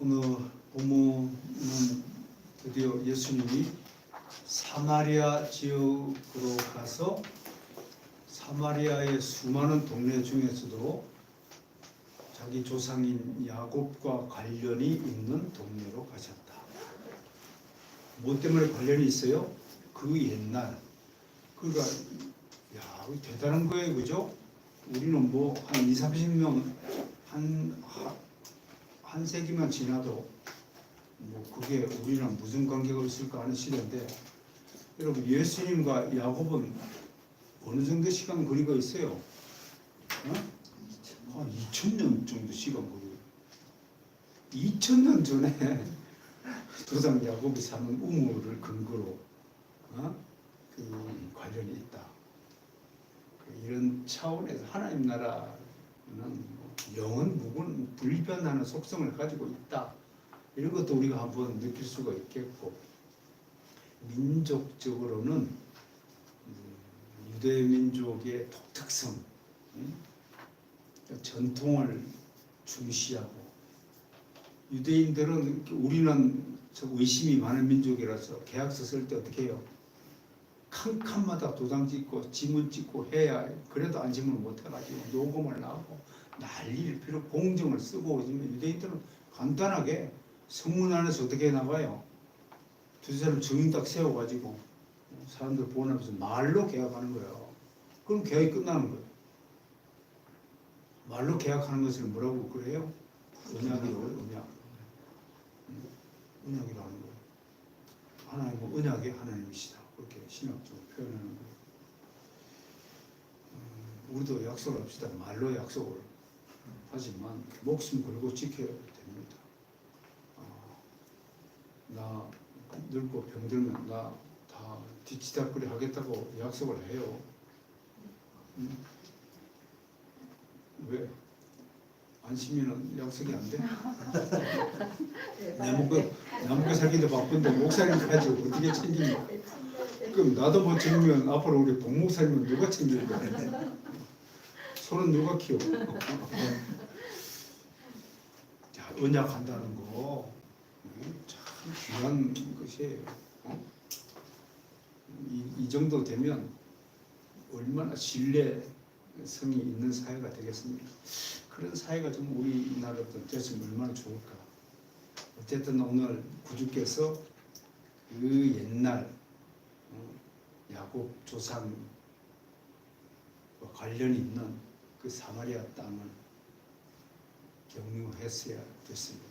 오늘 본문은 드디어 예수님이 사마리아 지역으로 가서 사마리아의 수많은 동네 중에서도 자기 조상인 야곱과 관련이 있는 동네로 가셨다. 뭐 때문에 관련이 있어요? 그 옛날. 그러니까 야, 대단한 거예요, 그죠? 우리는 뭐 한 20, 30명 한 세기만 지나도 뭐 그게 우리랑 무슨 관계가 있을까 하는 시대인데, 여러분 예수님과 야곱은 어느 정도 시간 거리가 있어요? 한 2000년 정도 시간 거리. 2000년 전에 조상 야곱이 사는 우물을 근거로 그 관련이 있다. 이런 차원에서 하나님 나라는 영원 무분 불변하는 속성을 가지고 있다. 이런 것도 우리가 한번 느낄 수가 있겠고, 민족적으로는 유대 민족의 독특성, 전통을 중시하고, 유대인들은 우리는 의심이 많은 민족이라서 계약서 쓸 때 어떻게 해요? 칸칸마다 도장 찍고 지문 찍고 해야, 그래도 안심을 못 해가지고 녹음을 하고 난리를 피로 공정을 쓰고. 오지만 유대인들은 간단하게 성문 안에서 어떻게 나와요? 두세 사람 증인 딱 세워가지고 사람들 보내면서 말로 계약하는 거예요. 그럼 계약이 끝나는 거예요. 말로 계약하는 것을 뭐라고 그래요? 언약이라고. 언약이라는 거예요. 하나님은 언약의 하나님이시다. 그렇게 신학적으로 표현하는 거예요. 우리도 약속을 합시다. 말로 약속을 하지만 목숨 걸고 지켜야 됩니다. 나 늙고 병들면 나 다 뒤치다거리 하겠다고 약속을 해요. 왜? 안심이는 약속이 안 돼? 나 먹고 살기도 바쁜데 목사님까지 어떻게 챙기냐? 그럼 나도 못 챙기면 앞으로 우리 복목사님은 누가 챙길 거야? 손은 누가 키워? 자, 언약한다는 거 참 귀한 것이에요. 이 정도 되면 얼마나 신뢰성이 있는 사회가 되겠습니까? 그런 사회가 좀 우리나라도 됐으면 얼마나 좋을까. 어쨌든 오늘 구주께서 그 옛날 야곱 조상과 관련이 있는 그 사마리아 땅을 경유했어야 됐습니다.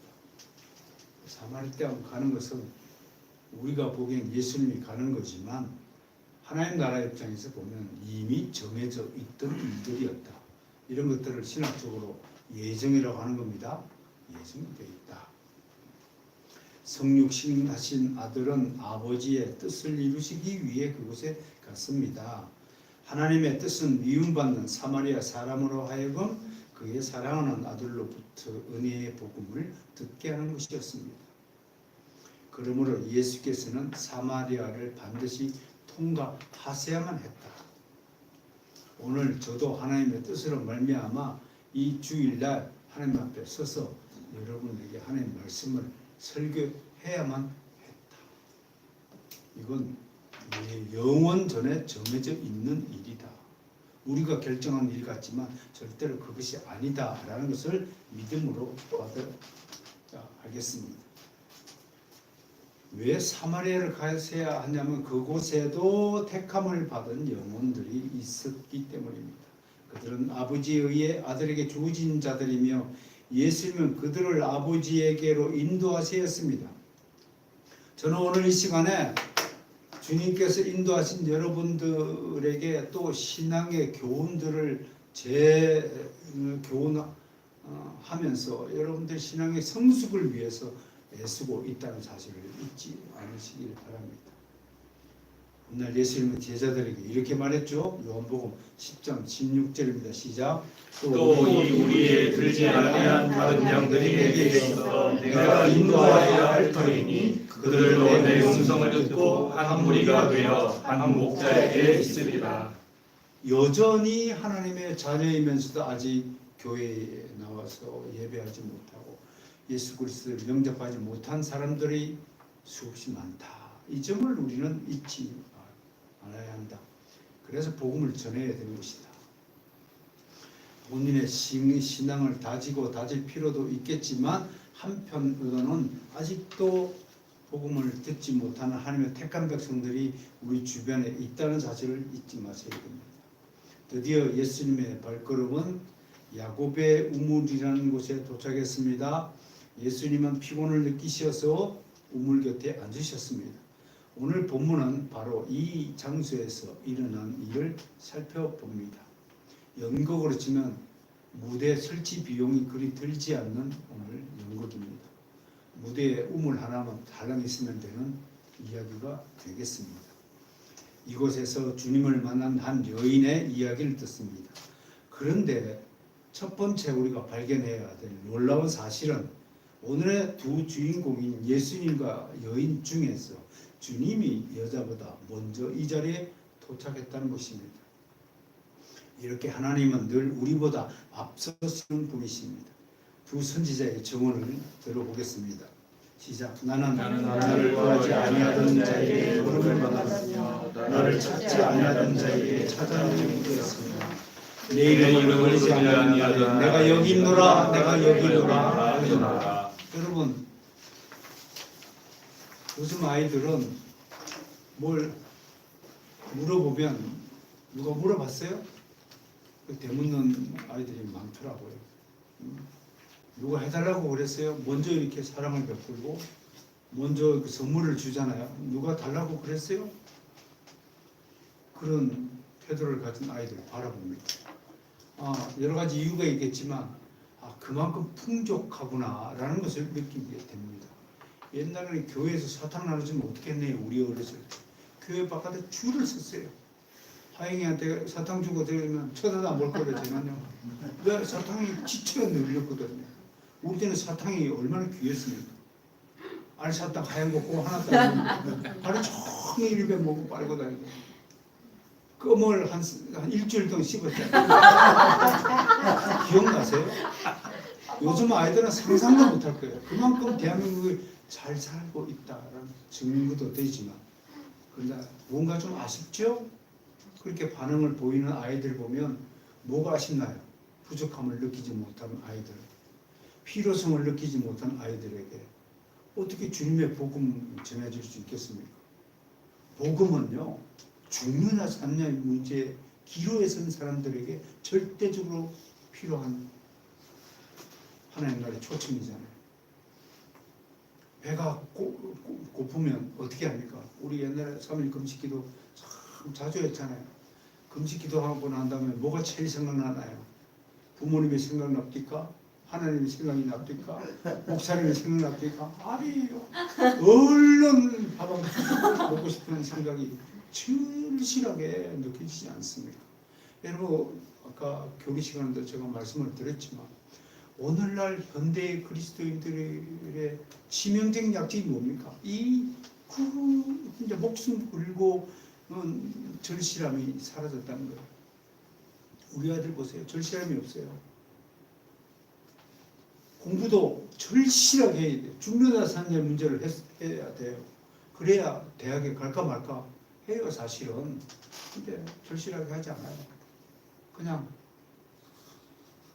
사마리아 땅 가는 것은 우리가 보기엔 예수님이 가는 거지만 하나님 나라 입장에서 보면 이미 정해져 있던 일들이었다. 이런 것들을 신학적으로 예정이라고 하는 겁니다. 예정되어 있다. 성육신하신 아들은 아버지의 뜻을 이루시기 위해 그곳에 갔습니다. 하나님의 뜻은 미움받는 사마리아 사람으로 하여금 그의 사랑하는 아들로부터 은혜의 복음을 듣게 하는 것이었습니다. 그러므로 예수께서는 사마리아를 반드시 통과하셔야만 했다. 오늘 저도 하나님의 뜻으로 말미암아 이 주일날 하나님 앞에 서서 여러분에게 하나님의 말씀을 설교해야만 했다. 이건 영원 전에 정해져 있는 일이다. 우리가 결정한 일 같지만 절대로 그것이 아니다라는 것을 믿음으로 받아야 하겠습니다. 왜 사마리아를 가셔야 하냐면 그곳에도 택함을 받은 영혼들이 있었기 때문입니다. 그들은 아버지에 의해 아들에게 주어진 자들이며 예수님은 그들을 아버지에게로 인도하셔야 했습니다. 저는 오늘 이 시간에 주님께서 인도하신 여러분들에게 또 신앙의 교훈들을 교훈하면서 여러분들 신앙의 성숙을 위해서 애쓰고 있다는 사실을 잊지 않으시길 바랍니다. 오늘 예수님은 제자들에게 이렇게 말했죠. 요한복음 10장 16절입니다. 시작. 또 이 우리의 들지 아니한 다른 양들이 내게 있어 내가 인도하여야 할 터이니 그들도 내 음성을 듣고 한 무리가 되어 한 목자에게 있으리라. 여전히 하나님의 자녀이면서도 아직 교회에 나와서 예배하지 못하고 예수 그리스도를 영접하지 못한 사람들이 수없이 많다. 이 점을 우리는 잊지 않아야 한다. 그래서 복음을 전해야 되는 것이다. 본인의 신앙을 다지고 다질 필요도 있겠지만 한편으로는 아직도 복음을 듣지 못하는 하나님의 택한 백성들이 우리 주변에 있다는 사실을 잊지 마셔야 됩니다. 드디어 예수님의 발걸음은 야곱의 우물이라는 곳에 도착했습니다. 예수님은 피곤을 느끼셔서 우물 곁에 앉으셨습니다. 오늘 본문은 바로 이 장소에서 일어난 일을 살펴봅니다. 연극으로 치면 무대 설치 비용이 그리 들지 않는 오늘 연극입니다. 무대에 우물 하나만 달랑 있으면 되는 이야기가 되겠습니다. 이곳에서 주님을 만난 한 여인의 이야기를 듣습니다. 그런데 첫 번째 우리가 발견해야 될 놀라운 사실은 오늘의 두 주인공인 예수님과 여인 중에서 주님이 여자보다 먼저 이 자리에 도착했다는 것입니다. 이렇게 하나님은 늘 우리보다 앞서시는 분이십니다. 두 선지자의 증언을 들어보겠습니다. 시작. 나는 나를 구하지 아니하던 자에게 부름을 받았으며 나를 찾지 아니하던 자에게 찾아내는 되었습니다. 내 이름을 부르지 아니하던 내가 여기 있노라 내가 여기 있노라. 여러분, 요즘 아이들은 뭘 물어보면 누가 물어봤어요? 대묻는 아이들이 많더라고요. 누가 해달라고 그랬어요? 먼저 이렇게 사랑을 베풀고 먼저 그 선물을 주잖아요. 누가 달라고 그랬어요? 그런 태도를 가진 아이들을 바라봅니다. 여러 가지 이유가 있겠지만 그만큼 풍족하구나 라는 것을 느끼게 됩니다. 옛날에는 교회에서 사탕 나눠주면 어떻게 했네요. 우리 어렸을 때 교회 바깥에 줄을 섰어요. 하영이한테 사탕 주고 들으면 쳐다도 안 볼 거라지만요. 왜 사탕이 지처럼 늘렸거든요. 우리 때는 사탕이 얼마나 귀했습니까? 알사탕 하얀 거 꼭 하나 따르면 하루 종일 입에 먹고 빨고 다니고 껌을 한 일주일 동안 씹었어요. 기억나세요? 요즘 아이들은 상상도 못할 거예요. 그만큼 대한민국이 잘 살고 있다는 증거도 되지만 그러나 뭔가 좀 아쉽죠? 그렇게 반응을 보이는 아이들 보면 뭐가 아쉽나요? 부족함을 느끼지 못하는 아이들, 필요성을 느끼지 못한 아이들에게 어떻게 주님의 복음 전해질 수 있겠습니까? 복음은요, 죽느냐 사느냐의 문제에 기로에 선 사람들에게 절대적으로 필요한 하나님 나라의 초청이잖아요. 배가 고프면 어떻게 합니까? 우리 옛날에 3일 금식기도 참 자주 했잖아요. 금식기도하고 난 다음에 뭐가 제일 생각나나요? 부모님이 생각납니까? 하나님이 생각이 납니까? 목사님이 생각납니까? 아니에요. 얼른 밥 한 번 먹고 싶은 생각이 절실하게 느껴지지 않습니까? 여러분, 아까 교리 시간에도 제가 말씀을 드렸지만 오늘날 현대 그리스도인들의 치명적인 약점이 뭡니까? 이제 목숨 걸고 절실함이 사라졌다는 거예요. 우리 아들 보세요. 절실함이 없어요. 공부도 절실하게 해야 돼요. 죽느냐 사느냐 문제를 해야 돼요. 그래야 대학에 갈까 말까 해요, 사실은. 근데 절실하게 하지 않아요. 그냥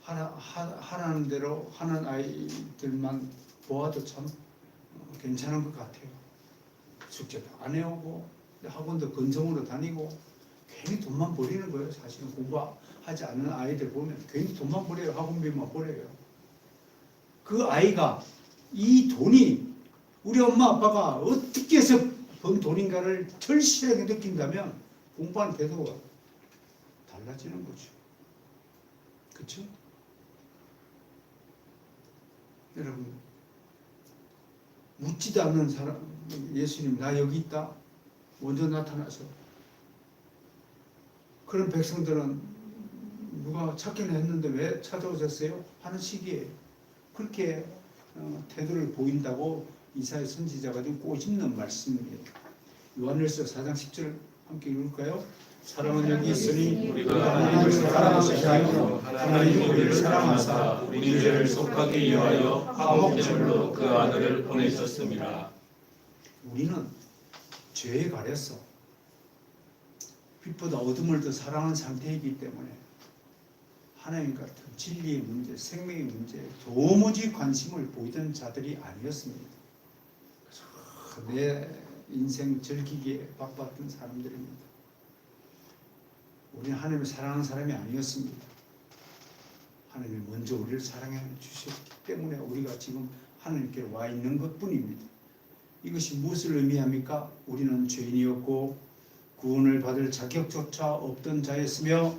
하라는 대로 하는 아이들만 보아도 참 괜찮은 것 같아요. 숙제도 안 해오고 학원도 건성으로 다니고 괜히 돈만 버리는 거예요. 사실은 공부하지 않는 아이들 보면 괜히 돈만 버려요. 학원비만 버려요. 그 아이가 이 돈이 우리 엄마 아빠가 어떻게 해서 번 돈인가를 절실하게 느낀다면 공부하는 태도가 달라지는 거죠. 그렇죠? 여러분, 묻지도 않는 사람, 예수님 나 여기 있다 먼저 나타나서 그런 백성들은 누가 찾기는 했는데 왜 찾아오셨어요? 하는 시기에 그렇게 태도를 보인다고 이사야 선지자가 좀 꼬집는 말씀이에요. 요한일서 4장 10절 함께 읽을까요? 사랑은 여기 있으니 우리가 하나님을 사랑한 것이 아니요 하나님이 우리를 사랑하사 우리 죄를 속하기 위하여 화목제물로 그 아들을 보내셨습니다. 우리는 죄에 가렸어. 빛보다 어둠을 더 사랑한 상태이기 때문에 하나님 같은 진리의 문제, 생명의 문제에 도무지 관심을 보이던 자들이 아니었습니다. 내 인생 즐기기에 바빴던 사람들입니다. 우리는 하나님을 사랑하는 사람이 아니었습니다. 하나님이 먼저 우리를 사랑해 주셨기 때문에 우리가 지금 하나님께 와 있는 것뿐입니다. 이것이 무엇을 의미합니까? 우리는 죄인이었고 구원을 받을 자격조차 없던 자였으며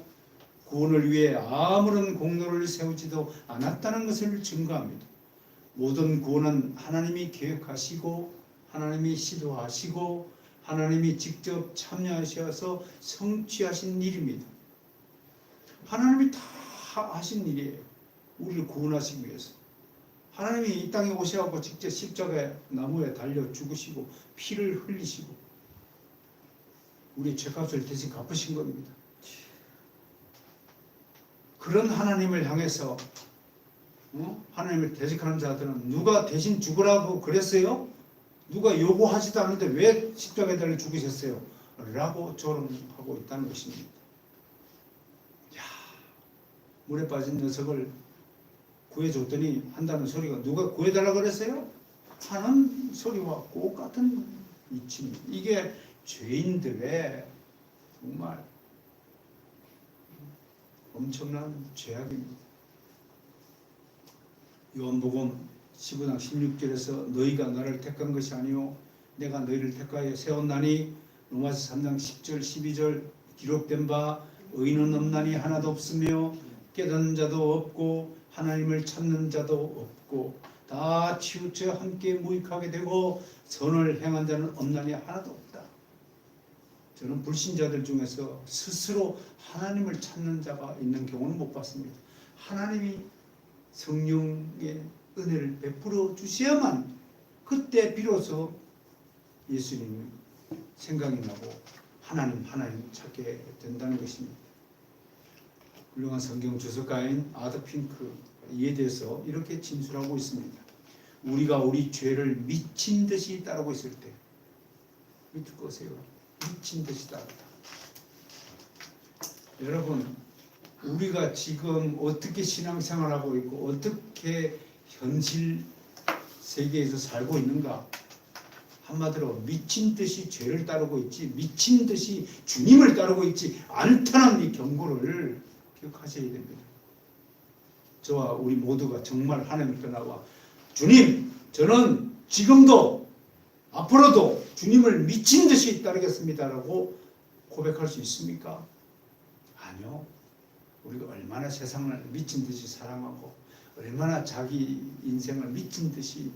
구원을 위해 아무런 공로를 세우지도 않았다는 것을 증거합니다. 모든 구원은 하나님이 계획하시고 하나님이 시도하시고 하나님이 직접 참여하셔서 성취하신 일입니다. 하나님이 다 하신 일이에요. 우리를 구원하시기 위해서. 하나님이 이 땅에 오셔서 직접 십자가에 나무에 달려 죽으시고 피를 흘리시고 우리의 죄값을 대신 갚으신 겁니다. 그런 하나님을 향해서 하나님을 대적하는 자들은 누가 대신 죽으라고 그랬어요? 누가 요구하지도 않는데 왜 십자가에 달려 죽으셨어요? 라고 조롱하고 있다는 것입니다. 야, 물에 빠진 녀석을 구해줬더니 한다는 소리가 누가 구해달라고 그랬어요? 하는 소리와 똑같은 이치입니다. 이게 죄인들의 정말 엄청난 죄악입니다. 요한복음 15장 16절에서 너희가 나를 택한 것이 아니요 내가 너희를 택하여 세웠나니 로마서 3장 10절 12절 기록된 바 의인은 없나니 하나도 없으며 깨닫는 자도 없고 하나님을 찾는 자도 없고 다 치우쳐 함께 무익하게 되고 선을 행한 자는 없나니 하나도 없다. 저는 불신자들 중에서 스스로 하나님을 찾는 자가 있는 경우는 못 봤습니다. 하나님이 성령의 은혜를 베풀어 주셔야만 그때 비로소 예수님이 생각이 나고 하나님 찾게 된다는 것입니다. 훌륭한 성경 주석가인 아더 핑크 이에 대해서 이렇게 진술하고 있습니다. 우리가 우리 죄를 미친 듯이 따르고 있을 때 밑에 거세요. 미친 듯이 따르다. 여러분 우리가 지금 어떻게 신앙생활하고 있고 어떻게 현실 세계에서 살고 있는가? 한마디로 미친 듯이 죄를 따르고 있지 미친 듯이 주님을 따르고 있지 않다는 이 경고를 기억하셔야 됩니다. 저와 우리 모두가 정말 하나님께 나와 주님 저는 지금도 앞으로도 주님을 미친 듯이 따르겠습니다라고 고백할 수 있습니까? 아니요. 우리가 얼마나 세상을 미친 듯이 사랑하고 얼마나 자기 인생을 미친 듯이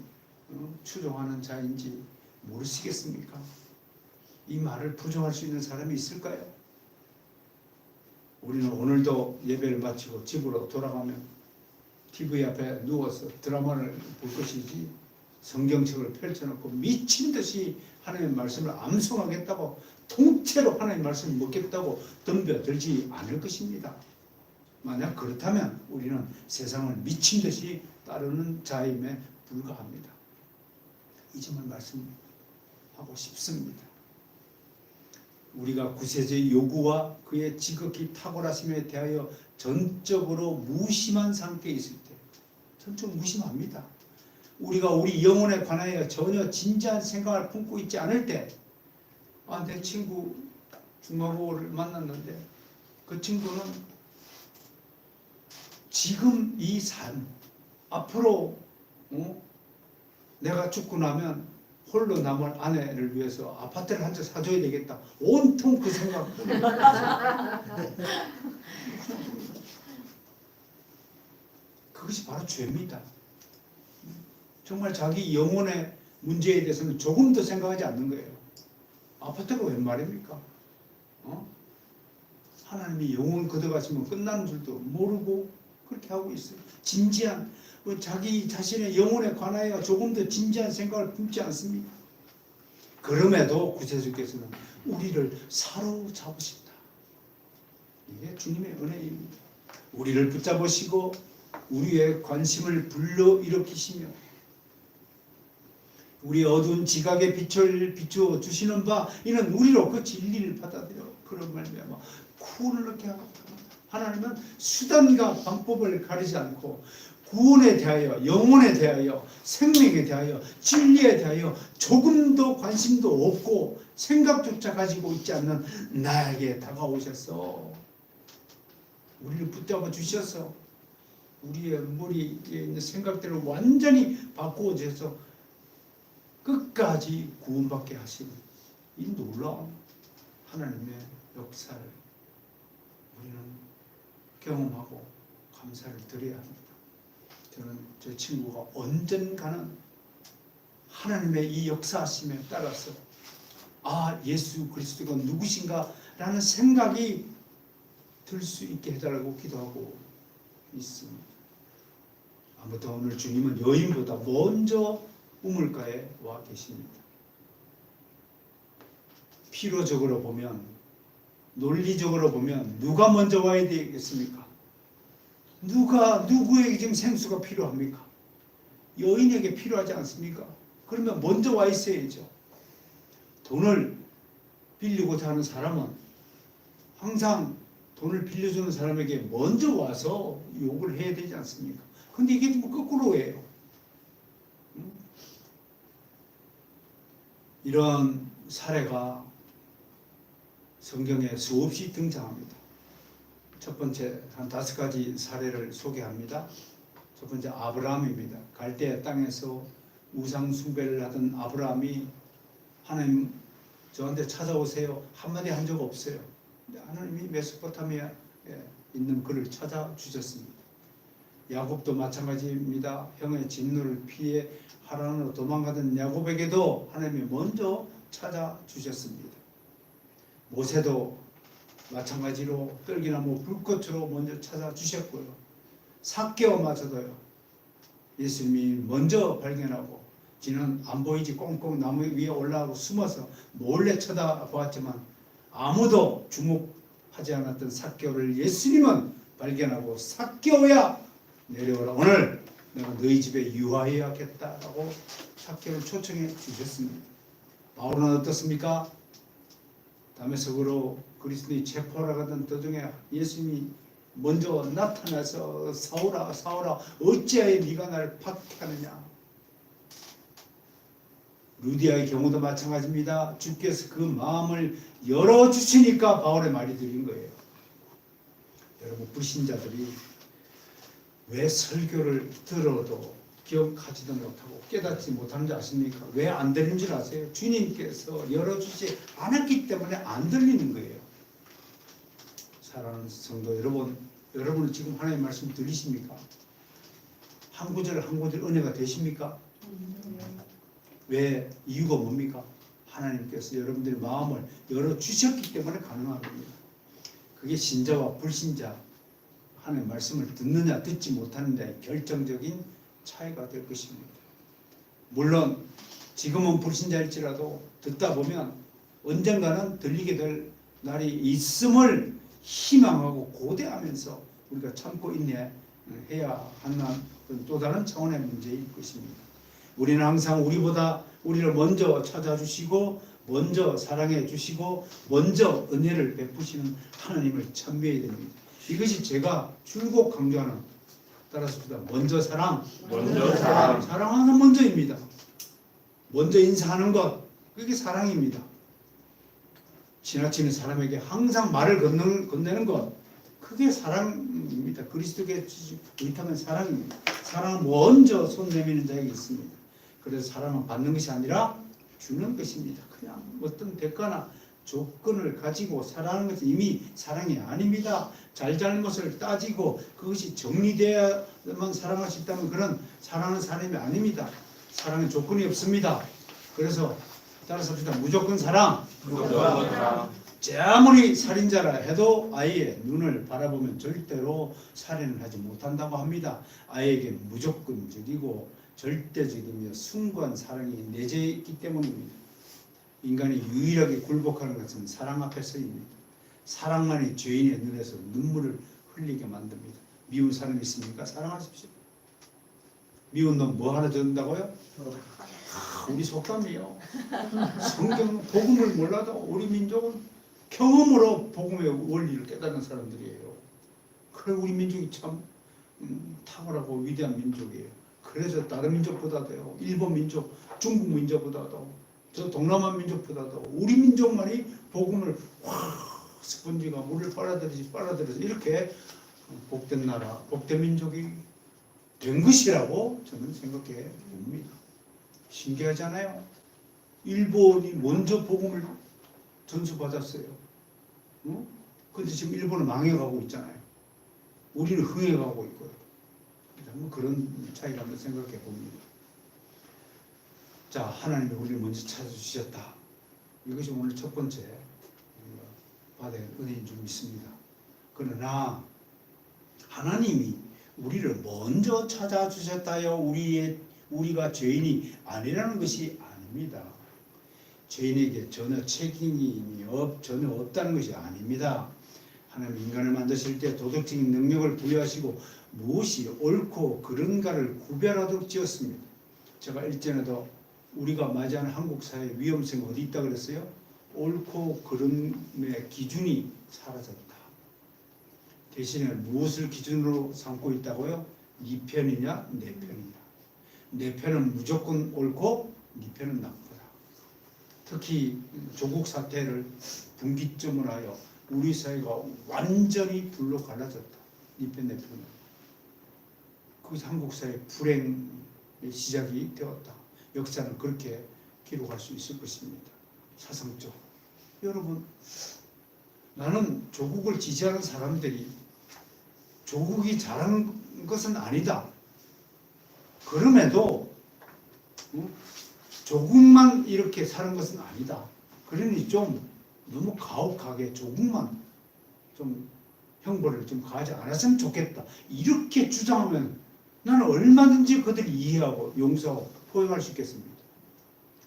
추종하는 자인지 모르시겠습니까? 이 말을 부정할 수 있는 사람이 있을까요? 우리는 오늘도 예배를 마치고 집으로 돌아가면 TV 앞에 누워서 드라마를 볼 것이지 성경책을 펼쳐놓고 미친 듯이 하나님의 말씀을 암송하겠다고 통째로 하나님의 말씀을 먹겠다고 덤벼들지 않을 것입니다. 만약 그렇다면 우리는 세상을 미친 듯이 따르는 자임에 불과합니다. 이 점을 말씀하고 싶습니다. 우리가 구세주의 요구와 그의 지극히 탁월하심에 대하여 전적으로 무심한 상태에 있을 때 전적 무심합니다. 우리가 우리 영혼에 관하여 전혀 진지한 생각을 품고 있지 않을 때 내 친구 중마고를 만났는데 그 친구는 지금 이 삶 앞으로 내가 죽고 나면 홀로 남을 아내를 위해서 아파트를 한 채 사줘야 되겠다. 온통 그 생각뿐. 그것이 바로 죄입니다. 정말 자기 영혼의 문제에 대해서는 조금 더 생각하지 않는 거예요. 아파트가 웬 말입니까? 하나님이 영혼 걷어가시면 끝나는 줄도 모르고 그렇게 하고 있어요. 진지한 자기 자신의 영혼에 관하여 조금 더 진지한 생각을 품지 않습니다. 그럼에도 구세주께서는 우리를 사로잡으신다. 이게 주님의 은혜입니다. 우리를 붙잡으시고 우리의 관심을 불러일으키시며 우리 어두운 지각의 빛을 비추어 주시는 바 이는 우리로 그 진리를 받아들여 그런 말미암아 구원을 얻게 하고 하나님은 수단과 방법을 가리지 않고 구원에 대하여 영혼에 대하여 생명에 대하여 진리에 대하여 조금도 관심도 없고 생각조차 가지고 있지 않는 나에게 다가오셔서 우리를 붙잡아 주셔서 우리의 머리에 있는 생각들을 완전히 바꾸어 주셔서 끝까지 구원받게 하시는 이 놀라운 하나님의 역사를 우리는 경험하고 감사를 드려야 합니다. 저는 제 친구가 언젠가는 하나님의 이 역사하심에 따라서 예수 그리스도가 누구신가 라는 생각이 들 수 있게 해달라고 기도하고 있습니다. 아무튼 오늘 주님은 여인보다 먼저 우물가에 와 계십니다. 필요적으로 보면 논리적으로 보면 누가 먼저 와야 되겠습니까? 누구에게 지금 생수가 필요합니까? 여인에게 필요하지 않습니까? 그러면 먼저 와 있어야죠. 돈을 빌리고자 하는 사람은 항상 돈을 빌려주는 사람에게 먼저 와서 요구를 해야 되지 않습니까? 근데 이게 뭐 거꾸로예요. 이런 사례가 성경에 수없이 등장합니다. 첫 번째 한 5가지 사례를 소개합니다. 첫 번째 아브라함입니다. 갈대아 땅에서 우상 숭배를 하던 아브라함이 하나님 저한테 찾아오세요 한마디 한 적 없어요. 근데 하나님이 메소포타미아에 있는 그를 찾아주셨습니다. 야곱도 마찬가지입니다. 형의 진노를 피해 하란으로 도망가던 야곱에게도 하나님이 먼저 찾아주셨습니다. 모세도 마찬가지로 떨기나무 불꽃으로 먼저 찾아주셨고요. 삭개오마저도요. 예수님이 먼저 발견하고 지는 안 보이지 꽁꽁 나무 위에 올라가고 숨어서 몰래 쳐다보았지만 아무도 주목하지 않았던 삭개오를 예수님은 발견하고 삭개오야 내려오라. 오늘 내가 너희 집에 유하여야겠다라고 삭개오를 초청해 주셨습니다. 바울은 어떻습니까? 다메섹으로 그리스도의 체포하러 가던 도중에 예수님이 먼저 나타나서 사울아 사울아 어찌하여 네가 나를 박해하느냐. 루디아의 경우도 마찬가지입니다. 주께서 그 마음을 열어주시니까 바울의 말이 들린 거예요. 여러분 불신자들이 왜 설교를 들어도 기억하지도 못하고 깨닫지 못하는 줄 아십니까? 왜 안 들리는 줄 아세요? 주님께서 열어주지 않았기 때문에 안 들리는 거예요. 사랑하는 성도 여러분, 여러분은 지금 하나님의 말씀 들리십니까? 한 구절 한 구절 은혜가 되십니까? 왜? 이유가 뭡니까? 하나님께서 여러분들의 마음을 열어주셨기 때문에 가능한 겁니다. 그게 신자와 불신자 하나님의 말씀을 듣느냐 듣지 못하는 데 결정적인 차이가 될 것입니다. 물론 지금은 불신자일지라도 듣다 보면 언젠가는 들리게 될 날이 있음을 희망하고 고대하면서 우리가 참고 인내해야 하는 또 다른 차원의 문제일 것입니다. 우리는 항상 우리를 먼저 찾아주시고 먼저 사랑해 주시고 먼저 은혜를 베푸시는 하나님을 찬미해야 됩니다. 이것이 제가 줄곧 강조하는 따라서 먼저 사랑, 사랑하는 먼저입니다. 먼저 인사하는 것, 그게 사랑입니다. 지나치는 사람에게 항상 말을 건네는 것, 그게 사랑입니다. 그리스도께 의탁한 사랑입니다. 사랑은 먼저 손 내미는 자에게 있습니다. 그래서 사랑은 받는 것이 아니라 주는 것입니다. 그냥 어떤 대가나 조건을 가지고 사랑하는 것은 이미 사랑이 아닙니다. 잘잘못을 따지고 그것이 정리되어야만 사랑할 수 있다면 그런 사랑하는 사람이 아닙니다. 사랑은 조건이 없습니다. 그래서 따라서 무조건 사랑. 제 아무리 살인자라 해도 아이의 눈을 바라보면 절대로 살인을 하지 못한다고 합니다. 아이에게 무조건적이고 절대적이며 숭고한 사랑이 내재해 있기 때문입니다. 인간이 유일하게 굴복하는 것은 사랑 앞에서입니다. 사랑만이 죄인의 눈에서 눈물을 흘리게 만듭니다. 미운 사람이 있습니까? 사랑하십시오. 미운 놈 뭐 하나 듣는다고요? 우리 속담이요. 성경 복음을 몰라도 우리 민족은 경험으로 복음의 원리를 깨닫는 사람들이에요. 그래 우리 민족이 참 탁월하고 위대한 민족이에요. 그래서 다른 민족보다도요, 일본 민족, 중국 민족보다도, 저 동남아 민족보다도 우리 민족만이 복음을 확 스펀지가 물을 빨아들여서 이렇게 복된 나라, 복된 민족이 된 것이라고 저는 생각해 봅니다. 신기하잖아요. 일본이 먼저 복음을 전수받았어요. 근데 지금 일본은 망해가고 있잖아요. 우리는 흥해가고 있고요. 한번 그런 차이를 한번 생각해 봅니다. 자, 하나님이 우리를 먼저 찾아주셨다. 이것이 오늘 첫 번째 우리가 받은 은혜인 줄 믿습니다. 그러나 하나님이 우리를 먼저 찾아주셨다요. 우리가 죄인이 아니라는 것이 아닙니다. 죄인에게 전혀 책임이 전혀 없다는 것이 아닙니다. 하나님 인간을 만드실 때 도덕적인 능력을 부여하시고 무엇이 옳고 그른가를 구별하도록 지었습니다. 제가 일전에도 우리가 맞이하는 한국 사회의 위험성이 어디 있다 그랬어요? 옳고 그름의 기준이 사라졌다. 대신에 무엇을 기준으로 삼고 있다고요? 네 편이냐 내 편이냐. 내 편은 무조건 옳고 네 편은 나쁘다. 특히 조국 사태를 분기점을 하여 우리 사회가 완전히 불로 갈라졌다. 네 편 내 편. 그것이 한국 사회의 불행의 시작이 되었다. 역사는 그렇게 기록할 수 있을 것입니다. 사상적. 여러분, 나는 조국을 지지하는 사람들이 조국이 잘한 것은 아니다. 그럼에도 조국만 이렇게 사는 것은 아니다. 그러니 좀 너무 가혹하게 조국만 좀 형벌을 좀 가하지 않았으면 좋겠다. 이렇게 주장하면 나는 얼마든지 그들을 이해하고 용서하고 포용할 수 있겠습니다.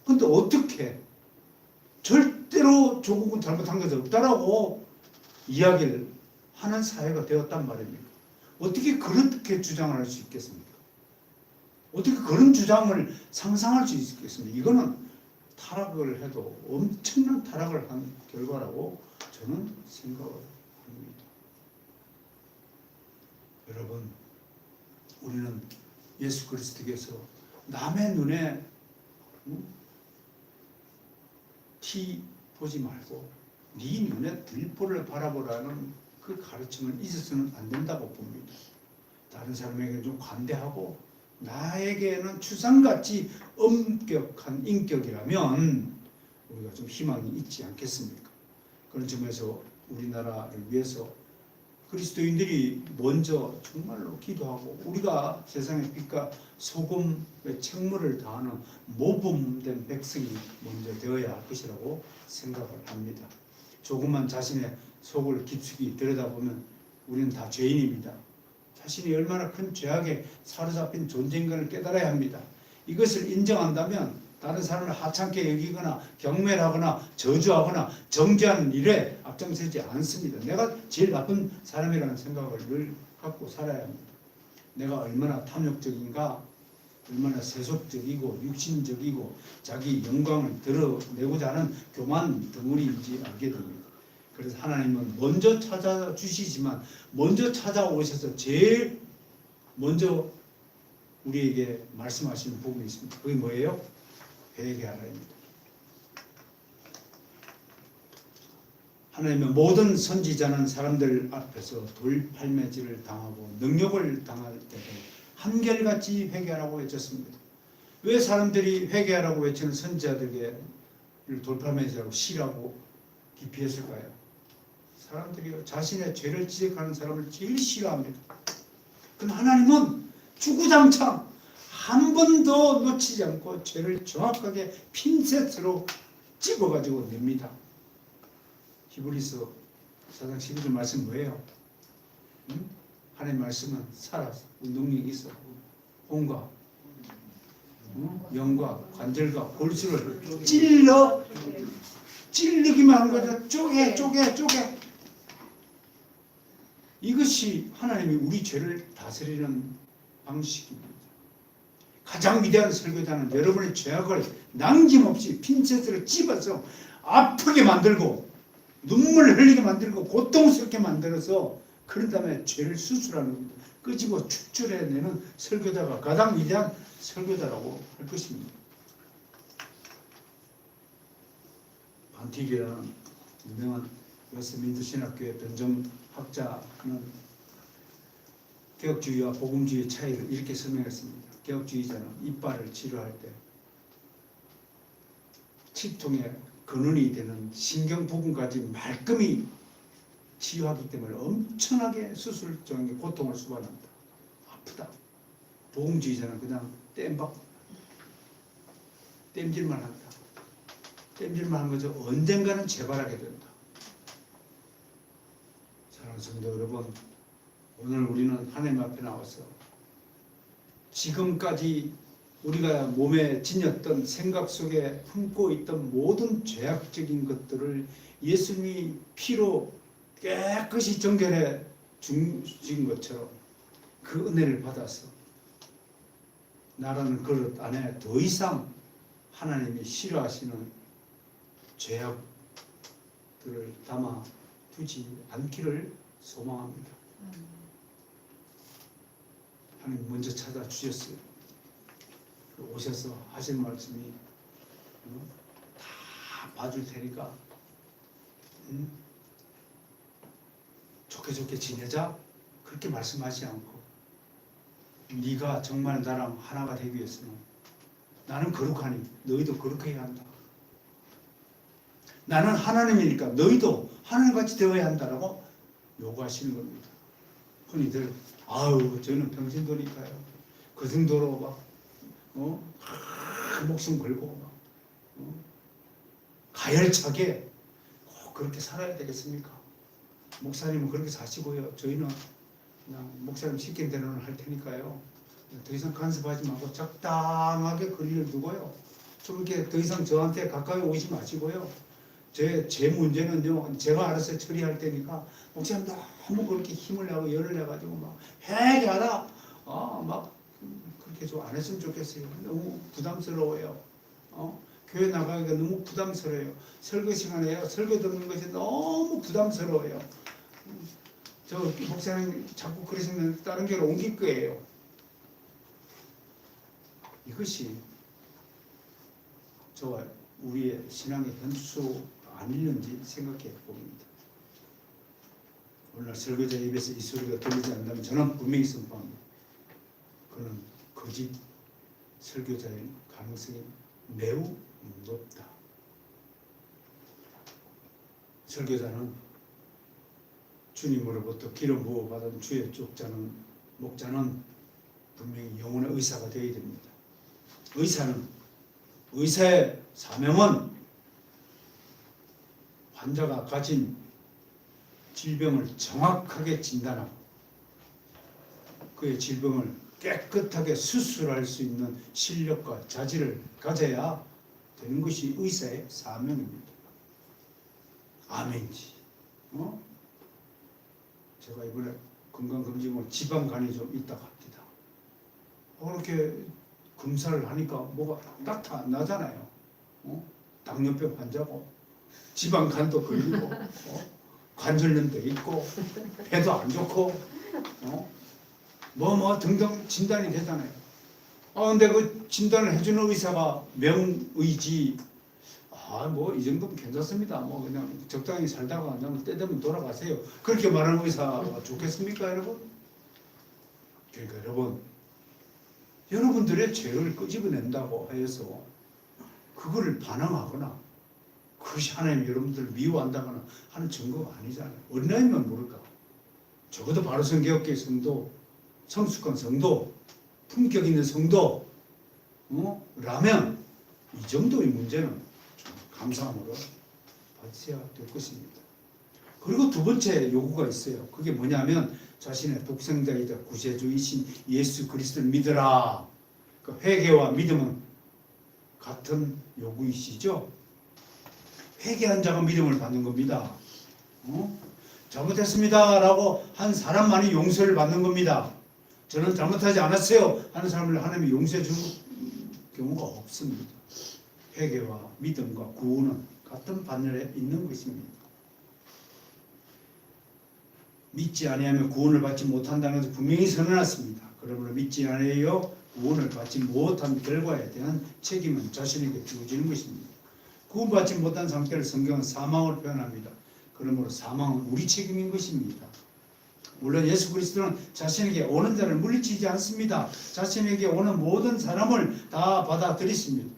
그런데 어떻게 절대로 조국은 잘못한 것이 없다라고 이야기를 하는 사회가 되었단 말입니까? 어떻게 그렇게 주장을 할 수 있겠습니까? 어떻게 그런 주장을 상상할 수 있겠습니까? 이거는 타락을 해도 엄청난 타락을 한 결과라고 저는 생각을 합니다. 여러분, 우리는 예수 그리스도께서 남의 눈에 티 보지 말고 네 눈에 들보를 바라보라는 그 가르침을 잊어서는 안 된다고 봅니다. 다른 사람에게 좀 관대하고 나에게는 추상같이 엄격한 인격이라면 우리가 좀 희망이 있지 않겠습니까? 그런 점에서 우리나라를 위해서 그리스도인들이 먼저 정말로 기도하고 우리가 세상의 빛과 소금의 책무를 다하는 모범된 백성이 먼저 되어야 할 것이라고 생각을 합니다. 조금만 자신의 속을 깊숙이 들여다보면 우리는 다 죄인입니다. 자신이 얼마나 큰 죄악에 사로잡힌 존재인 것을 깨달아야 합니다. 이것을 인정한다면 다른 사람을 하찮게 여기거나 경멸하거나 저주하거나 정죄하는 일에 앞장서지 않습니다. 내가 제일 나쁜 사람이라는 생각을 늘 갖고 살아야 합니다. 내가 얼마나 탐욕적인가, 얼마나 세속적이고 육신적이고 자기 영광을 드러내고자 하는 교만 덩어리인지 알게 됩니다. 그래서 하나님은 먼저 찾아주시지만 먼저 찾아오셔서 제일 먼저 우리에게 말씀하시는 부분이 있습니다. 그게 뭐예요? 회개하라입니다. 하나님의 모든 선지자는 사람들 앞에서 돌팔매질을 당하고 능욕을 당할 때도 한결같이 회개하라고 외쳤습니다. 왜 사람들이 회개하라고 외치는 선지자들에게 돌팔매질하고 시라고 기피했을까요? 사람들이 자신의 죄를 지적하는 사람을 제일 싫어합니다. 그럼 하나님은 주구장창 한 번도 놓치지 않고 죄를 정확하게 핀셋으로 집어가지고 냅니다. 히브리서 4장 12절 말씀 뭐예요? 하나님 말씀은 살아서 능력이 있어 혼과 영과 관절과 골수를 찔러기만 하는 거죠. 쪼개 이것이 하나님이 우리 죄를 다스리는 방식입니다. 가장 위대한 설교자는 여러분의 죄악을 남김없이 핀셋으로 찝어서 아프게 만들고 눈물을 흘리게 만들고 고통스럽게 만들어서 그런 다음에 죄를 수술하는 겁니다. 끄집어 축출해내는 설교자가 가장 위대한 설교자라고 할 것입니다. 반티기라는 유명한 웨스트민스터 신학교의 변정학자는 개혁주의와 복음주의의 차이를 이렇게 설명했습니다. 개혁주의자는 이빨을 치료할 때 치통의 근원이 되는 신경 부분까지 말끔히 치유하기 때문에 엄청나게 수술적인 고통을 수반한다. 아프다. 복음주의자는 그냥 땜질만 한다. 땜질만 한 거죠. 언젠가는 재발하게 된다. 사랑하는 성도 여러분, 오늘 우리는 하나님 앞에 나와서 지금까지 우리가 몸에 지녔던 생각 속에 품고 있던 모든 죄악적인 것들을 예수님이 피로 깨끗이 정결해 주신 것처럼 그 은혜를 받아서 나라는 그릇 안에 더 이상 하나님이 싫어하시는 죄악들을 담아 두지 않기를 소망합니다. 하나님 먼저 찾아주셨어요. 오셔서 하신 말씀이 다 봐줄 테니까 좋게 지내자 그렇게 말씀하지 않고 네가 정말 나랑 하나가 되기 위해서는 나는 거룩하니 너희도 거룩해야 한다. 나는 하나님이니까 너희도 하나님같이 되어야 한다라고 요구하시는 겁니다. 흔히들 아유 저는 병신도니까요. 그 정도로 막 목숨 걸고 막 가열차게 꼭 그렇게 살아야 되겠습니까? 목사님은 그렇게 사시고요. 저희는 그냥 목사님 시킨 대로는 할 테니까요. 더 이상 간섭하지 말고 적당하게 거리를 두고요. 좀 이렇게 더 이상 저한테 가까이 오지 마시고요. 제 문제는요. 제가 알아서 처리할 테니까 목사님 너무 그렇게 힘을 내고 열을 내가지고 막 회개하다 막 그렇게 좀 안 했으면 좋겠어요. 너무 부담스러워요. 교회 나가기가 너무 부담스러워요. 설교 시간에요. 설교 듣는 것이 너무 부담스러워요. 저 목사님 자꾸 그러시면 다른 교회로 옮길 거예요. 이것이 저와 우리의 신앙의 현수 아니는지 생각해 봅니다. 오늘 설교자 입에서 이 소리가 들리지 않는다면 저는 분명히 선포합니다. 그는 거짓 설교자의 가능성이 매우 높다. 설교자는 주님으로부터 기름 부어 받은 주의 목자는 분명히 영혼의 의사가 되어야 됩니다. 의사의 사명은 환자가 가진 질병을 정확하게 진단하고 그의 질병을 깨끗하게 수술할 수 있는 실력과 자질을 가져야 되는 것이 의사의 사명입니다. 아멘지. 제가 이번에 건강검진으로 지방간이 좀 있다고 합니다. 그렇게 검사를 하니까 뭐가 나타나잖아요. 당뇨병 환자고 지방간도 걸리고 관절염도 있고 배도 안 좋고 뭐 등등 진단이 되잖아요. 근데 그 진단을 해주는 의사가 명의지 뭐 이 정도면 괜찮습니다. 뭐 그냥 적당히 살다가 그냥 때 되면 돌아가세요. 그렇게 말하는 의사가 좋겠습니까, 여러분? 그러니까 여러분들의 죄를 끄집어낸다고 해서 그거를 반항하거나 그것이 하나님 여러분들을 미워한다거나 하는 증거가 아니잖아요. 어린아이면 모를까. 적어도 바로선교회의 성도, 성숙한 성도, 품격 있는 성도 라면 이 정도의 문제는 좀 감사함으로 받으셔야 될 것입니다. 그리고 두 번째 요구가 있어요. 그게 뭐냐면 자신의 독생자이자 구세주이신 예수 그리스도를 믿으라. 그 회개와 믿음은 같은 요구이시죠. 회개한 자가 믿음을 받는 겁니다. 잘못했습니다 라고 한 사람만이 용서를 받는 겁니다. 저는 잘못하지 않았어요 하는 사람을 하나님이 용서해 주는 경우가 없습니다. 회개와 믿음과 구원은 같은 반열에 있는 것입니다. 믿지 아니하면 구원을 받지 못한다는 것을 분명히 선언했습니다. 그러므로 믿지 아니하여 구원을 받지 못한 결과에 대한 책임은 자신에게 주어지는 것입니다. 구원받지 못한 상태를 성경은 사망으로 표현합니다. 그러므로 사망은 우리 책임인 것입니다. 물론 예수 그리스도는 자신에게 오는 자를 물리치지 않습니다. 자신에게 오는 모든 사람을 다 받아들이십니다.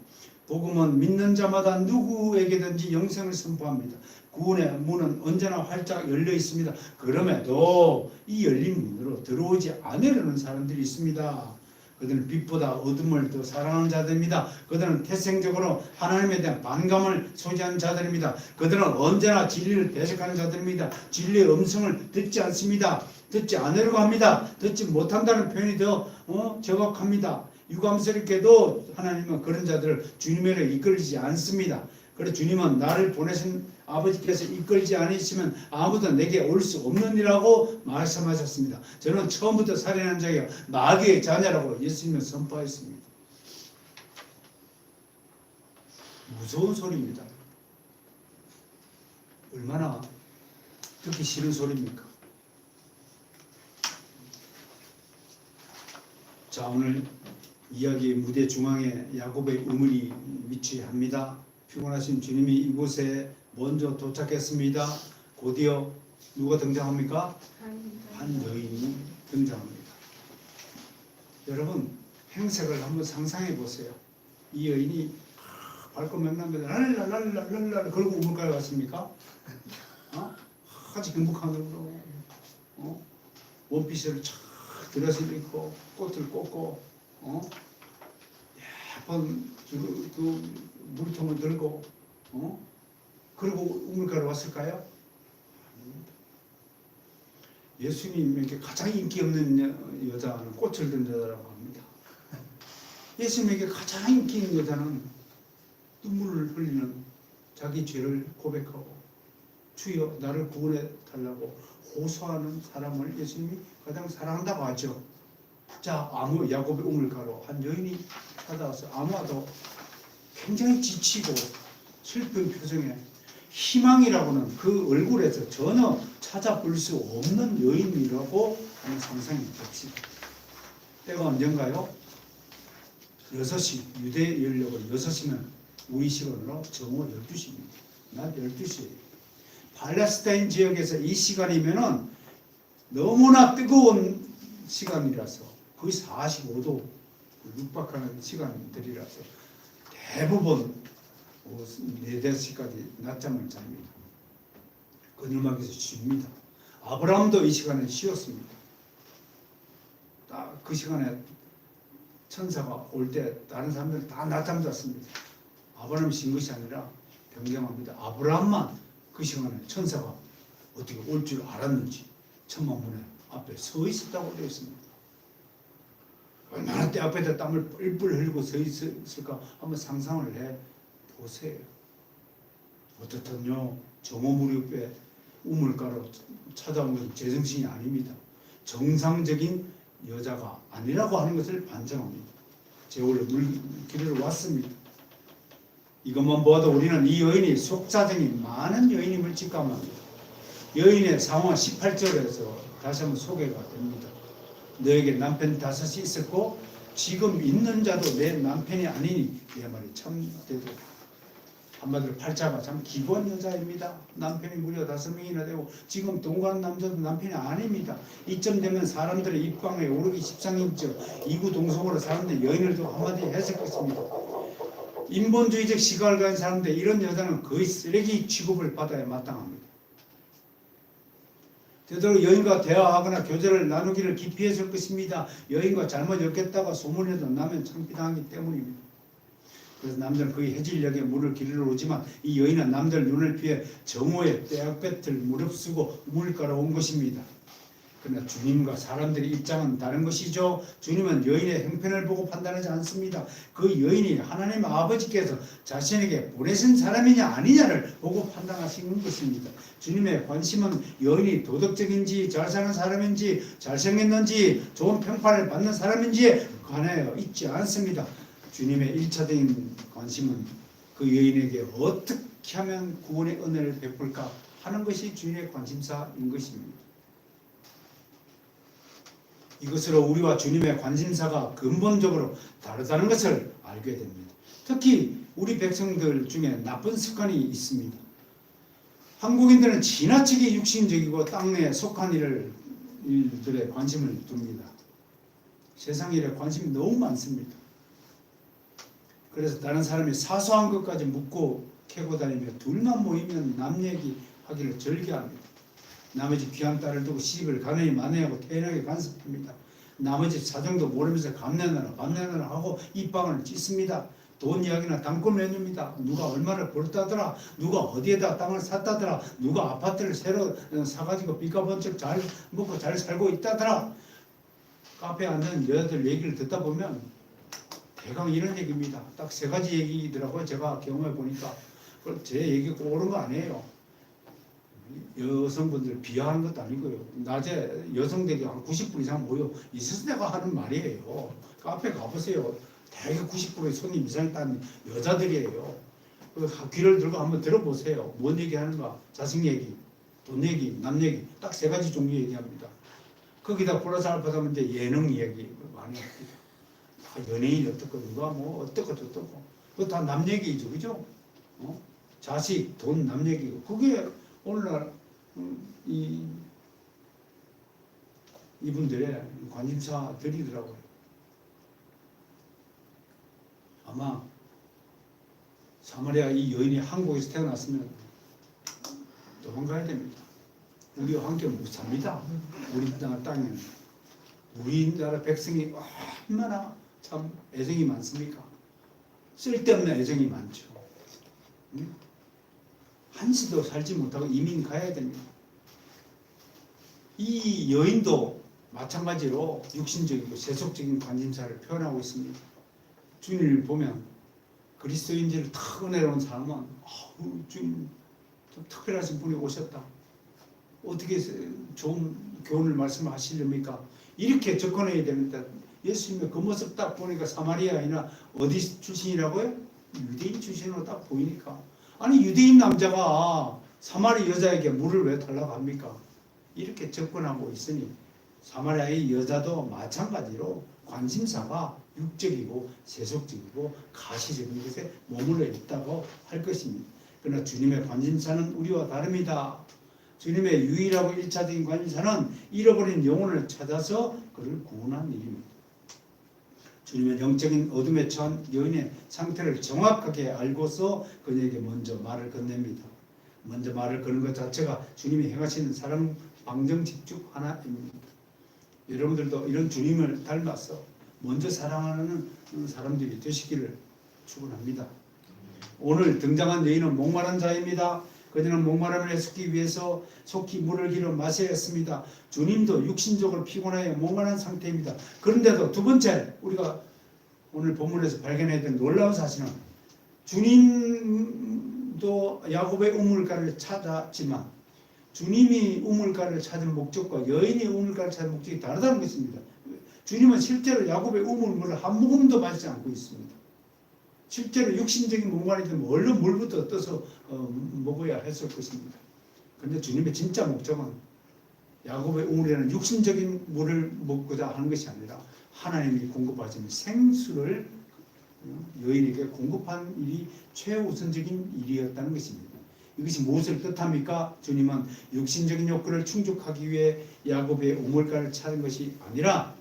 복음은 믿는 자마다 누구에게든지 영생을 선포합니다. 구원의 문은 언제나 활짝 열려 있습니다. 그럼에도 이 열린 문으로 들어오지 않으려는 사람들이 있습니다. 그들은 빛보다 어둠을 더 사랑하는 자들입니다. 그들은 태생적으로 하나님에 대한 반감을 소지하는 자들입니다. 그들은 언제나 진리를 배척하는 자들입니다. 진리의 음성을 듣지 않습니다. 듣지 않으려고 합니다. 듣지 못한다는 표현이 더 정확합니다. 유감스럽게도 하나님은 그런 자들을 주님에게 이끌지 않습니다. 그래서 주님은 나를 보내신 아버지께서 이끌지 않으시면 아무도 내게 올 수 없느니라고 말씀하셨습니다. 저는 처음부터 살인한 자가 마귀의 자녀라고 예수님은 선포했습니다. 무서운 소리입니다. 얼마나 듣기 싫은 소리입니까? 자, 오늘 이야기의 무대 중앙에 야곱의 우물이 위치합니다. 피곤하신 주님이 이곳에 먼저 도착했습니다. 곧이어 누가 등장합니까? 한 여인이 등장합니다. 여러분 행색을 한번 상상해 보세요. 이 여인이 밝고 명랑하면서 랄랄랄랄랄 그러고 우물가에 왔습니까? 아주 행복한 얼굴로 원피스를 착 들어서 입고 꽃을 꽂고 예쁜 그 물통을 들고 그리고 우물가로 왔을까요? 예수님에게 가장 인기 없는 여자는 꽃을 든 여자라고 합니다. 예수님에게 가장 인기 있는 여자는 눈물을 흘리는 자기 죄를 고백하고 주여 나를 구원해 달라고 호소하는 사람을 예수님이 가장 사랑한다고 하죠. 자, 야곱의 우물가로 한 여인이 찾아와서 아무도 굉장히 지치고 슬픈 표정에 희망이라고는 그 얼굴에서 전혀 찾아볼 수 없는 여인이라고 하는 상상이 듭시다. 때가 언젠가요? 6시, 유대 연령으로 6시면 우리 시간으로 정오 12시입니다. 낮 12시예요. 팔레스타인 지역에서 이 시간이면은 너무나 뜨거운 시간이라서 거의 45도 육박하는 시간들이라서 대부분 4-5시까지 낮잠을 잡니다. 그늘막에서 쉽니다. 아브라함도 이 시간에 쉬었습니다. 딱 그 시간에 천사가 올 때 다른 사람들 다 낮잠 잤습니다. 아브라함이 쉰 것이 아니라 변경합니다. 아브라함만 그 시간에 천사가 어떻게 올 줄 알았는지 천막문에 앞에 서 있었다고 되어 있습니다. 얼마나 때 앞에다 땀을 뿔뿔 흘리고 서 있을까 한번 상상을 해 보세요. 어떻든요 정오 무렵에 우물가로 찾아온 것은 제정신이 아닙니다. 정상적인 여자가 아니라고 하는 것을 반증합니다. 제올로 물길을 왔습니다. 이것만 보아도 우리는 이 여인이 속사정이 많은 여인임을 직감합니다. 여인의 상황 18절에서 다시 한번 소개가 됩니다. 너에게 남편 5이 있었고 지금 있는 자도 내 남편이 아니니 내 말이 참되도 한마디로 팔자가 참 기본 여자입니다. 남편이 무려 5명이나 되고 지금 동거하는 남자도 남편이 아닙니다. 이쯤 되면 사람들의 입광에 오르기 십상인즉 이구동성으로 사람들이 여인을 두고 한마디 했을 것입니다. 인본주의적 시각을 가진 사람들 이런 여자는 거의 쓰레기 취급을 받아야 마땅합니다. 되도록 여인과 대화하거나 교제를 나누기를 기피했을 것입니다. 여인과 잘못 엮였다가 소문에도 나면 창피당하기 때문입니다. 그래서 남자는 거의 해질녘에 물을 기르러 오지만 이 여인은 남들 눈을 피해 정오에 떼약볕을 무릅쓰고 우물가로 온 것입니다. 그러나 주님과 사람들의 입장은 다른 것이죠. 주님은 여인의 형편을 보고 판단하지 않습니다. 그 여인이 하나님 아버지께서 자신에게 보내신 사람이냐 아니냐를 보고 판단하시는 것입니다. 주님의 관심은 여인이 도덕적인지 잘 사는 사람인지 잘생겼는지 좋은 평판을 받는 사람인지에 관하여 있지 않습니다. 주님의 1차적인 관심은 그 여인에게 어떻게 하면 구원의 은혜를 베풀까 하는 것이 주님의 관심사인 것입니다. 이것으로 우리와 주님의 관심사가 근본적으로 다르다는 것을 알게 됩니다. 특히 우리 백성들 중에 나쁜 습관이 있습니다. 한국인들은 지나치게 육신적이고 땅에 속한 일들에 관심을 둡니다. 세상 일에 관심이 너무 많습니다. 그래서 다른 사람이 사소한 것까지 묻고 캐고 다니며 둘만 모이면 남 얘기하기를 즐겨합니다. 나머지 귀한 딸을 두고 시집을 가느니 마느니하고 태연하게 간섭합니다. 나머지 사정도 모르면서 감내느라 하고 입방을 찢습니다. 돈 이야기나 단골 메뉴입니다. 누가 얼마를 벌었다더라, 누가 어디에다 땅을 샀다더라, 누가 아파트를 새로 사가지고 빚가 번쩍 잘 먹고 잘 살고 있다더라. 카페에 앉는 여자들 얘기를 듣다 보면 대강 이런 얘기입니다. 딱 세 가지 얘기더라고요. 제가 경험해 보니까. 제 얘기가 꼭 옳은 거 아니에요. 여성분들 비하하는 것도 아니고요. 낮에 여성들이 한 90분 이상 모여 있어서 내가 하는 말이에요. 카페 가보세요. 대개 90%의 손님 이상이 딴 여자들이에요. 귀를 들고 한번 들어보세요. 뭔 얘기 하는가? 자식 얘기, 돈 얘기, 남 얘기. 딱 세 가지 종류 얘기합니다. 거기다 플러스 알파하면 이제 예능 얘기 많이 합니다. 연예인이 어떻고 누가 뭐 어떻고 저떻고 그거 다 남 얘기죠. 그죠? 자식, 돈, 남 얘기고 그게 오늘날 이분들의 관심사들이더라고요. 아마 사마리아 이 여인이 한국에서 태어났으면 도망가야 됩니다. 우리와 함께 못 삽니다. 우리나라 땅에는. 우리나라 백성이 얼마나 참 애정이 많습니까? 쓸데없는 애정이 많죠. 한시도 살지 못하고 이민 가야 됩니다. 이 여인도 마찬가지로 육신적이고 세속적인 관심사를 표현하고 있습니다. 주님을 보면 그리스도인지를 탁 은혜로운 사람은 좀 특별하신 분이 오셨다. 어떻게 좋은 교훈을 말씀하시렵니까? 이렇게 접근해야 됩니다. 예수님의 그 모습 딱 보니까 사마리아이나 어디 출신이라고요? 유대인 출신으로 딱 보이니까. 아니 유대인 남자가 사마리 여자에게 물을 왜 달라고 합니까? 이렇게 접근하고 있으니 사마리아의 여자도 마찬가지로 관심사가 육적이고 세속적이고 가시적인 것에 머물러 있다고 할 것입니다. 그러나 주님의 관심사는 우리와 다릅니다. 주님의 유일하고 일차적인 관심사는 잃어버린 영혼을 찾아서 그를 구원하는 일입니다. 주님은 영적인 어둠에 처한 여인의 상태를 정확하게 알고서 그녀에게 먼저 말을 건넵니다. 먼저 말을 거는 것 자체가 주님이 행하시는 사랑 방정식 중 하나입니다. 여러분들도 이런 주님을 닮아서 먼저 사랑하는 사람들이 되시기를 축원합니다. 오늘 등장한 여인은 목마른 자입니다. 그녀는 목마름을 해소하기 위해서 속히 물을 길어 마셔야 했습니다. 주님도 육신적으로 피곤하여 목마른 상태입니다. 그런데도 두 번째 우리가 오늘 본문에서 발견해야 될 놀라운 사실은 주님도 야곱의 우물가를 찾았지만 주님이 우물가를 찾은 목적과 여인이 우물가를 찾은 목적이 다르다는 것입니다. 주님은 실제로 야곱의 우물물을 한 모금도 마시지 않고 있습니다. 실제로 육신적인 목마름이 되면 얼른 물부터 떠서 먹어야 했을 것입니다. 그런데 주님의 진짜 목적은 야곱의 우물이라는 육신적인 물을 먹고자 하는 것이 아니라 하나님이 공급하시는 생수를 여인에게 공급하는 일이 최우선적인 일이었다는 것입니다. 이것이 무엇을 뜻합니까? 주님은 육신적인 욕구를 충족하기 위해 야곱의 우물가를 찾은 것이 아니라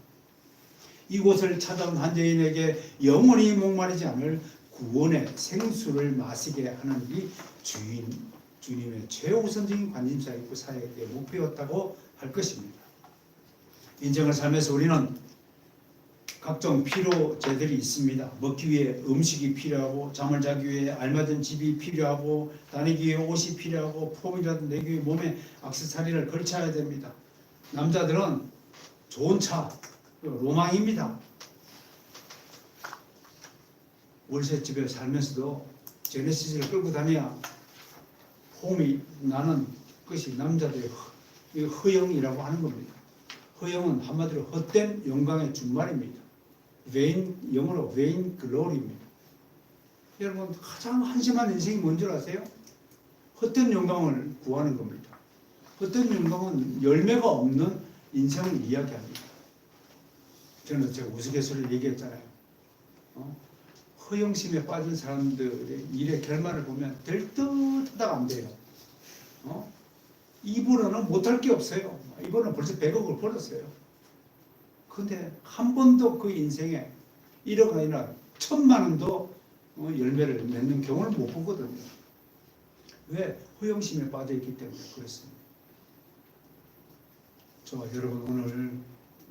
이곳을 찾아온 한 여인에게 영원히 목마르지 않을 구원의 생수를 마시게 하는 일이 주님의 최우선적인 관심사이고 사역의 목표였다고 할 것입니다. 인생을 살면서 우리는 각종 필요제들이 있습니다. 먹기 위해 음식이 필요하고 잠을 자기 위해 알맞은 집이 필요하고 다니기 위해 옷이 필요하고 폼이라도 내기 위해 몸에 액세서리를 걸쳐야 됩니다. 남자들은 좋은 차, 로망입니다. 월세집에 살면서도 제네시스를 끌고 다녀야 홈이 나는 것이 남자들의 허영이라고 하는 겁니다. 허영은 한마디로 헛된 영광의 준말입니다. 영어로 vain glory입니다. 여러분 가장 한심한 인생이 뭔 줄 아세요? 헛된 영광을 구하는 겁니다. 헛된 영광은 열매가 없는 인생을 이야기합니다. 저는 제가 우스갯소리를 얘기했잖아요. 허영심에 빠진 사람들의 일의 결말을 보면 될 듯하다가 안 돼요. 이분은 못할 게 없어요. 이분은 벌써 100억을 벌었어요. 근데 한 번도 그 인생에 1억 아니라 1000만 원도 열매를 맺는 경우를 못 보거든요. 왜? 허영심에 빠져있기 때문에 그렇습니다. 여러분 오늘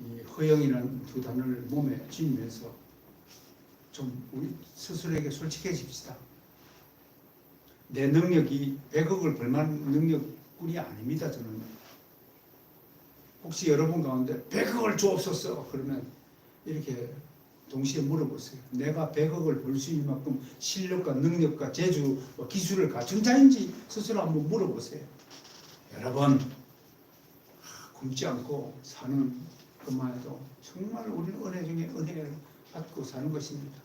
이 허영이라는 두 단어를 몸에 쥐면서 좀 우리 스스로에게 솔직해집시다. 내 능력이 100억을 벌만한 능력뿐이 아닙니다. 저는 혹시 여러분 가운데 100억을 주옵소서 그러면 이렇게 동시에 물어보세요. 내가 100억을 벌 수 있는 만큼 실력과 능력과 재주, 기술을 갖춘 자인지 스스로 한번 물어보세요. 여러분 굶지 않고 사는 것만 해도 정말 우리는 은혜 중에 은혜를 받고 사는 것입니다.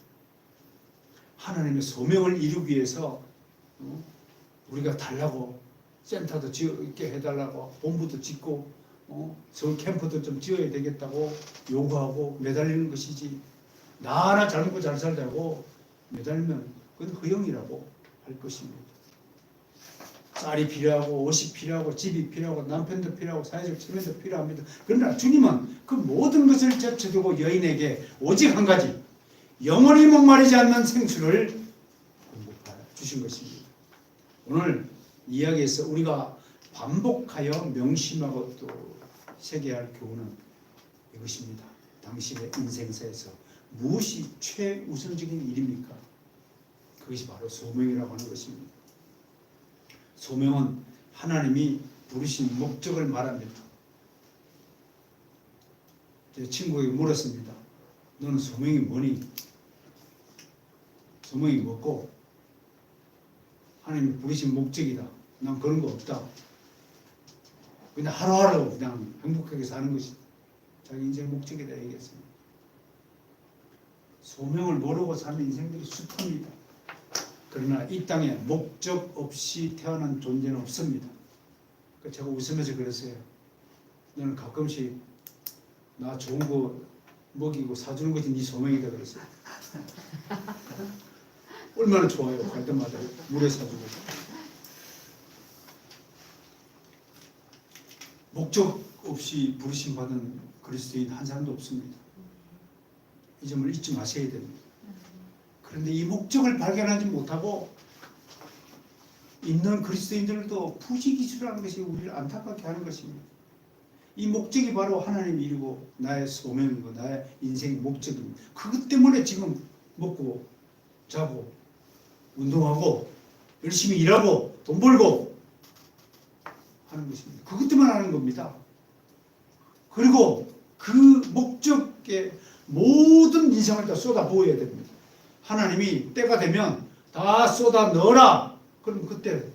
하나님의 소명을 이루기 위해서 우리가 달라고 센터도 짓게 해달라고 본부도 짓고 서울 캠프도 좀 지어야 되겠다고 요구하고 매달리는 것이지 나 하나 잘 먹고 잘 살자고 매달리면 그건 허영이라고 할 것입니다. 쌀이 필요하고 옷이 필요하고 집이 필요하고 남편도 필요하고 사회적 체면도 필요합니다. 그러나 주님은 그 모든 것을 제쳐두고 여인에게 오직 한 가지 영원히 목마르지 않는 생수를 공급하여 주신 것입니다. 오늘 이야기에서 우리가 반복하여 명심하고 또 새겨야 할 교훈은 이것입니다. 당신의 인생사에서 무엇이 최우선적인 일입니까? 그것이 바로 소명이라고 하는 것입니다. 소명은 하나님이 부르신 목적을 말합니다. 제 친구에게 물었습니다. 너는 소명이 뭐니? 소명이 뭐고? 하나님이 부르신 목적이다. 난 그런 거 없다. 그냥 하루하루 그냥 행복하게 사는 것이 자기 인생의 목적이다 얘기했습니다. 소명을 모르고 사는 인생들이 숱합니다. 그러나 이 땅에 목적 없이 태어난 존재는 없습니다. 제가 웃으면서 그랬어요. 너는 가끔씩 나 좋은 거 먹이고 사주는 것이 네 소명이다 그랬어요. 얼마나 좋아요. 갈 때마다 물에 사주고. 목적 없이 부르심 받은 그리스도인 한 사람도 없습니다. 이 점을 잊지 마셔야 됩니다. 그런데 이 목적을 발견하지 못하고 있는 그리스도인들도 부지기수라는 것이 우리를 안타깝게 하는 것입니다. 이 목적이 바로 하나님이 이루고 나의 소명이고 나의 인생의 목적입니다. 그것 때문에 지금 먹고 자고 운동하고 열심히 일하고 돈 벌고 하는 것입니다. 그것 때문에 하는 겁니다. 그리고 그 목적에 모든 인생을 다 쏟아 부어야 됩니다. 하나님이 때가 되면 다 쏟아 넣어라. 그럼 그때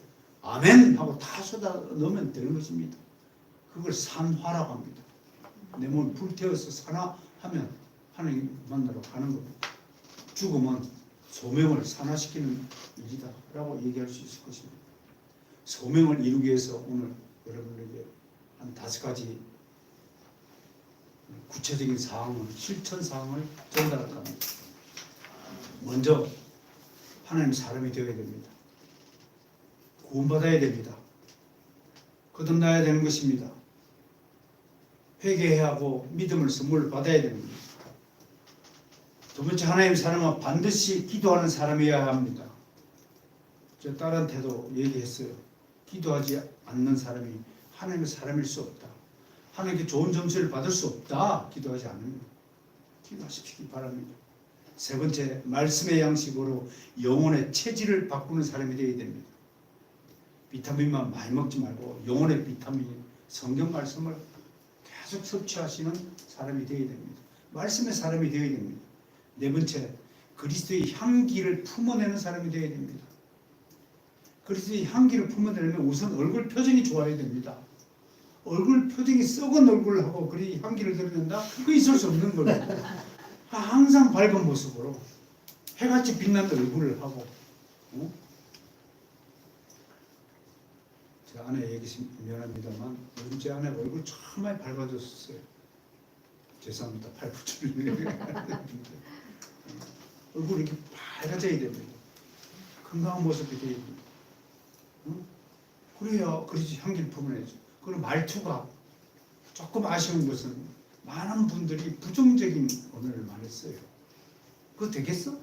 아멘 하고 다 쏟아 넣으면 되는 것입니다. 그걸 산화라고 합니다. 내 몸을 불태워서 산화하면 하나님 만나러 가는 겁니다. 죽음은 소명을 산화시키는 일이다 라고 얘기할 수 있을 것입니다. 소명을 이루기 위해서 오늘 여러분에게 한 5가지 구체적인 사항을, 실천 사항을 전달할 겁니다. 먼저 하나님 사람이 되어야 됩니다. 구원받아야 됩니다. 거듭나야 되는 것입니다. 회개해야 하고 믿음을 선물을 받아야 됩니다. 두 번째, 하나님 사람은 반드시 기도하는 사람이어야 합니다. 저 딸한테도 얘기했어요. 기도하지 않는 사람이 하나님의 사람일 수 없다. 하나님께 좋은 점수를 받을 수 없다. 기도하지 않으면. 기도하시기 바랍니다. 세 번째, 말씀의 양식으로 영혼의 체질을 바꾸는 사람이 되어야 됩니다. 비타민만 많이 먹지 말고 영혼의 비타민, 성경 말씀을 계속 섭취하시는 사람이 되어야 됩니다. 말씀의 사람이 되어야 됩니다. 네 번째, 그리스도의 향기를 품어내는 사람이 되어야 됩니다. 그리스도의 향기를 품어내려면 우선 얼굴 표정이 좋아야 됩니다. 얼굴 표정이 썩은 얼굴하고 그리 향기를 드러낸다? 그거 있을 수 없는 거예요. 항상 밝은 모습으로 해같이 빛나는 얼굴을 하고 제 아내 얘기 미안합니다만 요즘 제 아내 얼굴 참 많이 밝아졌어요. 죄송합니다. 팔부처를 얼굴이 이렇게 밝아져야 됩니다. 건강한 모습이 되어야 됩니다. 그래야 그렇지 향기를 품어내죠. 그리고 말투가 조금 아쉬운 것은 많은 분들이 부정적인 언어를 많이 써요. 그거 되겠어?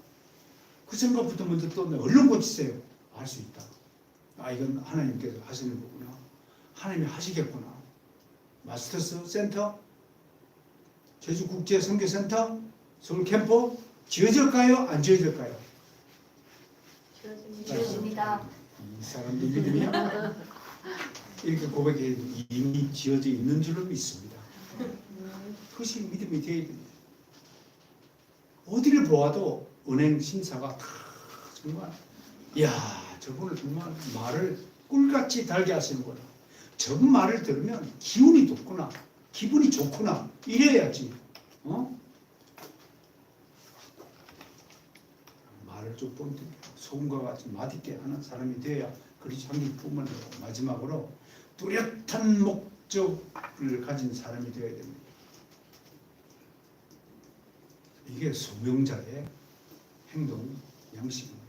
그 생각부터 먼저 또 얼른 고치세요. 알 수 있다. 아, 이건 하나님께서 하시는 거구나. 하나님이 하시겠구나. 마스터스 센터, 제주국제선교센터, 서울 캠프 지어질까요? 안 지어질까요? 지어집니다. 이 사람들 믿음이야? 이렇게 고백해 이미 지어져 있는 줄로 믿습니다. 그것이 믿음이 되어야 됩니다. 어디를 보아도 은행 심사가 정말 이야 저분은 정말 말을 꿀같이 달게 하시는구나. 저분 말을 들으면 기운이 돋구나. 기분이 좋구나. 이래야지. 말을 좀 본드 소금과 같이 맛있게 하는 사람이 되어야 그리스도 향기 품어내고 마지막으로 뚜렷한 목적을 가진 사람이 되어야 됩니다. 이게 소명자의 행동 양식입니다.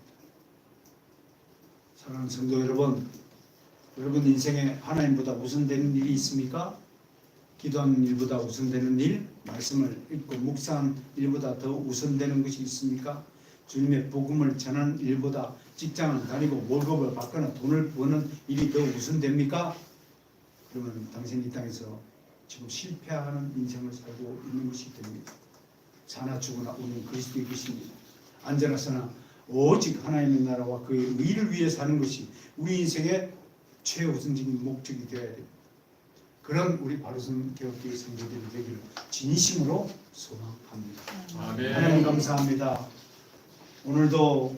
사랑하는 성도 여러분, 여러분 인생에 하나님보다 우선되는 일이 있습니까? 기도하는 일보다 우선되는 일, 말씀을 읽고 묵상하는 일보다 더 우선되는 것이 있습니까? 주님의 복음을 전하는 일보다 직장을 다니고 월급을 받거나 돈을 버는 일이 더 우선됩니까? 그러면 당신이 이 땅에서 지금 실패하는 인생을 살고 있는 것이 됩니다. 사나 죽으나 우리는 그리스도의 것입니다. 언제나서나 오직 하나님의 나라와 그의 의를 위해 사는 것이 우리 인생의 최우선적인 목적이 되어야 됩니다. 그런 우리 바로선 개혁교회 성도들이 되기를 진심으로 소망합니다. 아멘. 하나님 감사합니다. 오늘도